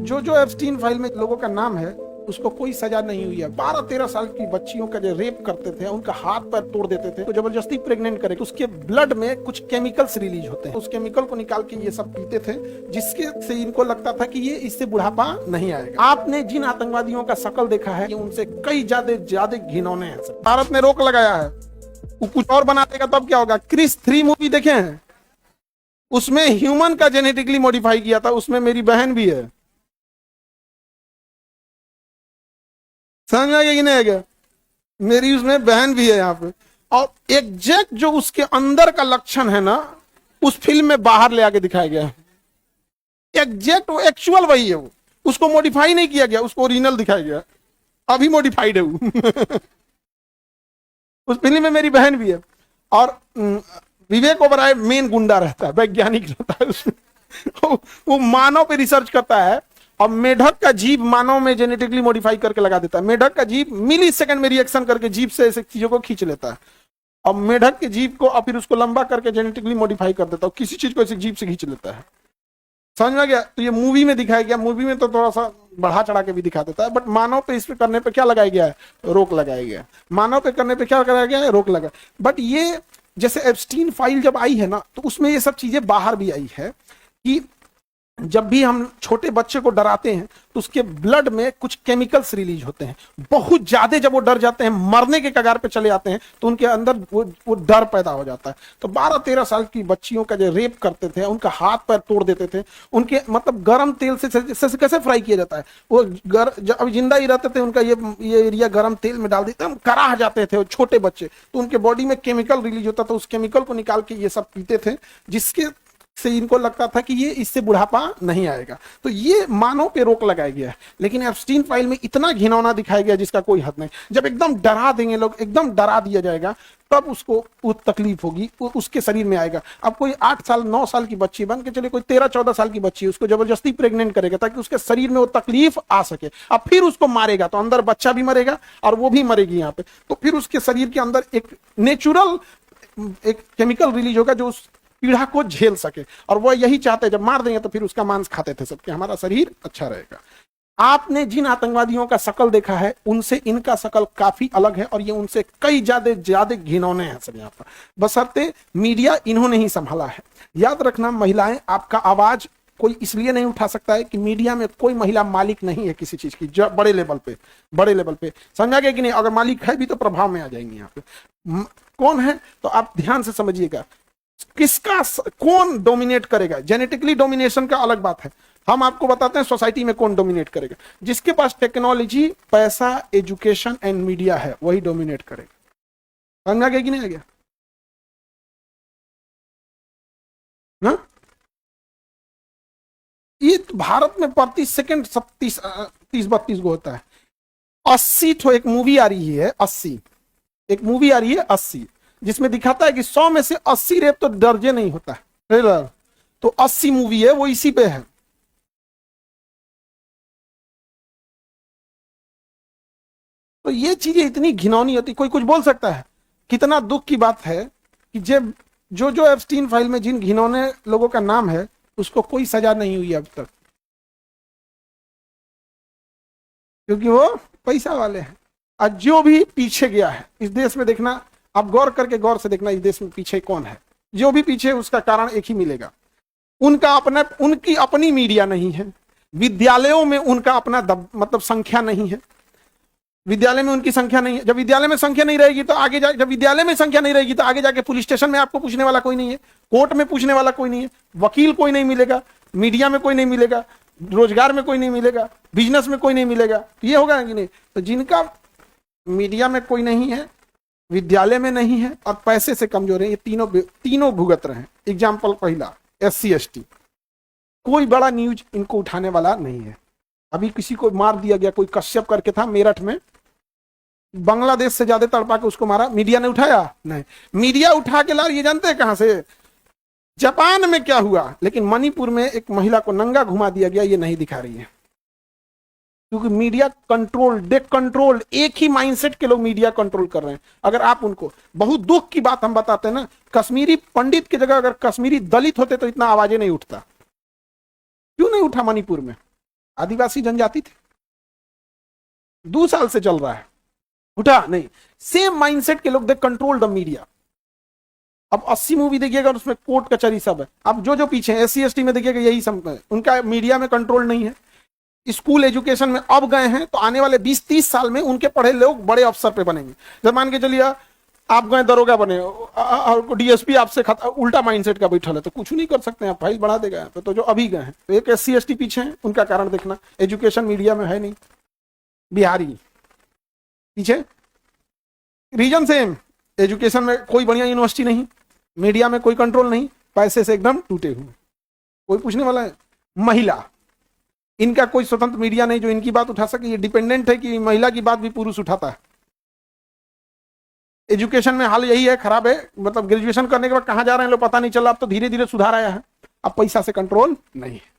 जो जो Epstein file में लोगों का नाम है उसको कोई सजा नहीं हुई है। 12-13 साल की बच्चियों का जो रेप करते थे, उनका हाथ पैर तोड़ देते थे, तो जबरदस्ती प्रेग्नेंट करे, उसके ब्लड में कुछ केमिकल्स रिलीज होते हैं, उस केमिकल को निकाल के ये सब पीते थे, जिसके से इनको लगता था कि ये इससे बुढ़ापा नहीं आएगा। आपने जिन आतंकवादियों का शकल देखा है, ये उनसे कई ज्यादा घिनौने हैं। भारत ने रोक लगाया है, वो कुछ और बना देगा तब क्या होगा। क्रिस 3 मूवी देखे हैं, उसमें ह्यूमन का जेनेटिकली मॉडिफाई किया था, उसमें मेरी बहन भी है। समझ में आ गया कि नहीं आ गया? मेरी उसमें बहन भी है यहाँ पे। और एग्जैक्ट जो उसके अंदर का लक्षण है ना, उस फिल्म में बाहर ले आके दिखाया गया है। एग्जैक्ट वो एक्चुअल वही है, वो उसको मॉडिफाई नहीं किया गया, उसको ओरिजिनल दिखाया गया। अभी मॉडिफाइड है वो। उस फिल्म में मेरी बहन भी है। और विवेक ओबराय मेन गुंडा रहता है, वैज्ञानिक रहता है उसमें। वो मानव पे रिसर्च करता है और मेढक का जीभ मानव में जेनेटिकली मॉडिफाई करके लगा देता है। मेढक का जीभ मिली सेकंड में रिएक्शन करके जीभ से ऐसे चीजों को खींच लेता है, और मेढक के जीभ को और फिर उसको लंबा करके जेनेटिकली मॉडिफाई कर देता है, किसी चीज को ऐसे जीभ से खींच लेता है। समझ में गया? तो ये मूवी में दिखाया गया। मूवी में तो थोड़ा सा बढ़ा चढ़ा के भी दिखा देता है, बट मानव पे इस पे करने पे क्या लगाया गया है? रोक लगाया गया है। मानव पे करने पे क्या लगाया गया है? रोक लगा। बट ये जैसे एप्स्टीन फाइल जब आई है ना, तो उसमें ये सब चीजें बाहर भी आई है कि जब भी हम छोटे बच्चे को डराते हैं तो उसके ब्लड में कुछ केमिकल्स रिलीज होते हैं बहुत ज्यादा। जब वो डर जाते हैं, मरने के कगार पे चले जाते हैं, तो उनके अंदर वो डर पैदा हो जाता है। तो 12-13 साल की बच्चियों का जो रेप करते थे, उनका हाथ पैर तोड़ देते थे, उनके मतलब गर्म तेल से कैसे फ्राई किया जाता है, वो अभी जिंदा ही रहते थे, उनका ये एरिया गर्म तेल में डाल देते, हम कराह जाते थे वो छोटे बच्चे, तो उनके बॉडी में केमिकल रिलीज होता था, उस केमिकल को निकाल के ये सब पीते थे, जिसके से इनको लगता था कि ये इससे बुढ़ापा नहीं आएगा। तो ये मानव पे रोक लगाया गया है। लेकिन एप्स्टीन फाइल में इतना घिनौना दिखाया गया जिसका कोई हद नहीं। जब एकदम डरा देंगे लोग, एकदम डरा दिया जाएगा, तब उसको वो तकलीफ होगी, वो उसके शरीर में आएगा। अब कोई 8 साल 9 साल की बच्ची बन के चले, कोई 13-14 साल की बच्ची, उसको जबरदस्ती प्रेग्नेंट करेगा ताकि उसके शरीर में वो तकलीफ आ सके। अब फिर उसको मारेगा तो अंदर बच्चा भी मरेगा और वो भी मरेगी यहाँ पे। तो फिर उसके शरीर के अंदर एक नेचुरल एक केमिकल रिलीज होगा जो उस पीड़ा को झेल सके, और वो यही चाहते हैं। जब मार देंगे तो फिर उसका मांस खाते थे सबके, हमारा शरीर अच्छा रहेगा। आपने जिन आतंकवादियों का शकल देखा है, उनसे इनका शकल काफी अलग है, और ये उनसे कई ज्यादा घिनौने हैं सब यहाँ पर। बशर्ते मीडिया इन्होंने ही संभाला है। याद रखना महिलाएं, आपका आवाज कोई इसलिए नहीं उठा सकता है कि मीडिया में कोई महिला मालिक नहीं है किसी चीज की, बड़े लेवल पे समझा गया कि नहीं? अगर मालिक है भी तो प्रभाव में आ जाएंगे। यहाँ पे कौन है तो आप ध्यान से समझिएगा, किसका कौन डोमिनेट करेगा। जेनेटिकली डोमिनेशन का अलग बात है, हम आपको बताते हैं सोसाइटी में कौन डोमिनेट करेगा। जिसके पास टेक्नोलॉजी, पैसा, एजुकेशन एंड मीडिया है, वही डोमिनेट करेगा। समझ गया कि नहीं आ गया? ना? ये तो भारत में प्रति सेकंड 30-32 गो होता है। 80 तो एक मूवी आ रही है, 80 एक मूवी आ रही है 80, जिसमें दिखाता है कि 100 में से 80 रेप तो दर्जे नहीं होता है ट्रेलर। तो 80 मूवी है, वो इसी पे है। तो ये चीजें इतनी घिनौनी होती, कोई कुछ बोल सकता है? कितना दुख की बात है कि जब जो एप्स्टीन फाइल में जिन घिनौने लोगों का नाम है, उसको कोई सजा नहीं हुई अब तक, क्योंकि वो पैसा वाले हैं। और जो भी पीछे गया है इस देश में, देखना आप गौर से देखना, इस देश में पीछे कौन है। जो भी पीछे, उसका कारण एक ही मिलेगा, उनकी अपनी मीडिया नहीं है। विद्यालयों में उनका अपना मतलब संख्या नहीं है। विद्यालय में उनकी संख्या नहीं है। जब विद्यालय में संख्या नहीं रहेगी तो आगे जाके, जब विद्यालय में संख्या नहीं रहेगी तो आगे जाके पुलिस स्टेशन में आपको पूछने वाला कोई नहीं है, कोर्ट में पूछने वाला कोई नहीं है, वकील कोई नहीं मिलेगा, मीडिया में कोई नहीं मिलेगा, रोजगार में कोई नहीं मिलेगा, बिजनेस में कोई नहीं मिलेगा। तो ये होगा कि नहीं? तो जिनका मीडिया में कोई नहीं है, विद्यालय में नहीं है, और पैसे से कमजोर है, ये तीनों भुगत रहे हैं। एग्जाम्पल पहला, SC ST, कोई बड़ा न्यूज इनको उठाने वाला नहीं है। अभी किसी को मार दिया गया, कोई कश्यप करके था मेरठ में, बांग्लादेश से ज्यादा तड़पा के उसको मारा, मीडिया ने उठाया नहीं। मीडिया उठा के ला, ये जानते हैं कहां से? जापान में क्या हुआ, लेकिन मणिपुर में एक महिला को नंगा घुमा दिया गया, ये नहीं दिखा रही है, क्योंकि मीडिया कंट्रोल एक ही माइंडसेट के लोग मीडिया कंट्रोल कर रहे हैं। अगर आप उनको, बहुत दुख की बात हम बताते हैं ना, कश्मीरी पंडित की जगह अगर कश्मीरी दलित होते तो इतना आवाजें नहीं उठता। क्यों नहीं उठा मणिपुर में? आदिवासी जनजाति थे, 2 साल से चल रहा है, उठा नहीं। सेम माइंडसेट के लोग, दे कंट्रोल द मीडिया। अब 80 मूवी देखिएगा और उसमें कोर्ट कचहरी सब है। अब जो पीछे SC ST में देखिएगा यही सब है, उनका मीडिया में कंट्रोल नहीं है। स्कूल एजुकेशन में अब गए हैं तो आने वाले 20-30 साल में उनके पढ़े लोग बड़े अफसर पे बनेंगे। जब मान के चलिए आप गए दरोगा बने और DSP आपसे उल्टा माइंडसेट का बैठा है तो कुछ नहीं कर सकते हैं, आप फाइल बढ़ा देगा। तो जो अभी गए हैं तो एक SC ST पीछे हैं, उनका कारण देखना, एजुकेशन मीडिया में है नहीं, बिहारी पीछे। रीजन सेम, एजुकेशन में कोई बढ़िया यूनिवर्सिटी नहीं, मीडिया में कोई कंट्रोल नहीं, पैसे से एकदम टूटे हुए, कोई पूछने वाला है। महिला, इनका कोई स्वतंत्र मीडिया नहीं जो इनकी बात उठा सके, ये डिपेंडेंट है कि महिला की बात भी पुरुष उठाता है। एजुकेशन में हाल यही है, खराब है, मतलब ग्रेजुएशन करने के बाद कहां जा रहे हैं लोग पता नहीं चला। अब तो धीरे धीरे सुधार आया है, अब पैसा से कंट्रोल नहीं है।